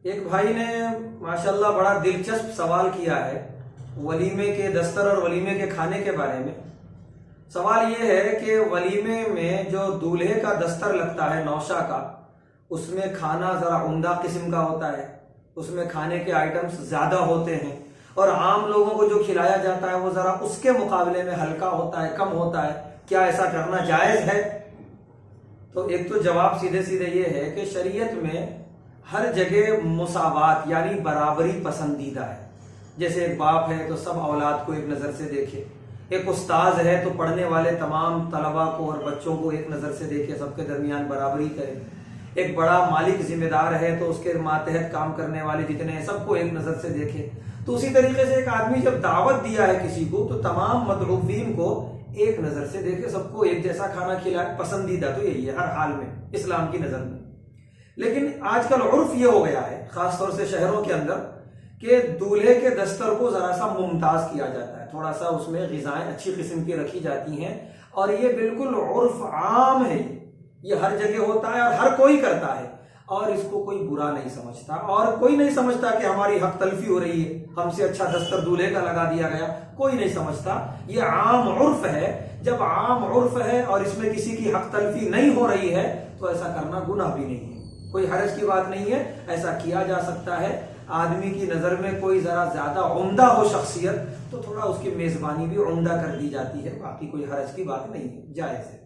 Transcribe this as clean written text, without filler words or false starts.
ایک بھائی نے ماشاءاللہ بڑا دلچسپ سوال کیا ہے ولیمے کے دستر اور ولیمے کے کھانے کے بارے میں۔ سوال یہ ہے کہ ولیمے میں جو دولہے کا دستر لگتا ہے نوشہ کا، اس میں کھانا ذرا عمدہ قسم کا ہوتا ہے، اس میں کھانے کے آئٹمز زیادہ ہوتے ہیں، اور عام لوگوں کو جو کھلایا جاتا ہے وہ ذرا اس کے مقابلے میں ہلکا ہوتا ہے، کم ہوتا ہے۔ کیا ایسا کرنا جائز ہے؟ تو ایک تو جواب سیدھے سیدھے یہ ہے کہ شریعت میں ہر جگہ مساوات یعنی برابری پسندیدہ ہے۔ جیسے ایک باپ ہے تو سب اولاد کو ایک نظر سے دیکھے، ایک استاذ ہے تو پڑھنے والے تمام طلباء کو اور بچوں کو ایک نظر سے دیکھے، سب کے درمیان برابری کرے۔ ایک بڑا مالک ذمہ دار ہے تو اس کے ماتحت کام کرنے والے جتنے ہیں سب کو ایک نظر سے دیکھے۔ تو اسی طریقے سے ایک آدمی جب دعوت دیا ہے کسی کو تو تمام مدعوین کو ایک نظر سے دیکھے، سب کو ایک جیسا کھانا کھلائے۔ پسندیدہ تو یہی ہے ہر حال میں اسلام کی نظر میں۔ لیکن آج کل عرف یہ ہو گیا ہے خاص طور سے شہروں کے اندر کہ دولہے کے دستر کو ذرا سا ممتاز کیا جاتا ہے، تھوڑا سا اس میں غذائیں اچھی قسم کی رکھی جاتی ہیں، اور یہ بالکل عرف عام ہے، یہ ہر جگہ ہوتا ہے اور ہر کوئی کرتا ہے، اور اس کو کوئی برا نہیں سمجھتا، اور کوئی نہیں سمجھتا کہ ہماری حق تلفی ہو رہی ہے، ہم سے اچھا دستر دولہے کا لگا دیا گیا، کوئی نہیں سمجھتا۔ یہ عام عرف ہے۔ جب عام عرف ہے اور اس میں کسی کی حق تلفی نہیں ہو رہی ہے تو ایسا کرنا گناہ بھی نہیں ہے، کوئی حرج کی بات نہیں ہے، ایسا کیا جا سکتا ہے۔ آدمی کی نظر میں کوئی ذرا زیادہ عمدہ ہو شخصیت تو تھوڑا اس کی میزبانی بھی عمدہ کر دی جاتی ہے، باقی کوئی حرج کی بات نہیں ہے، جائز ہے۔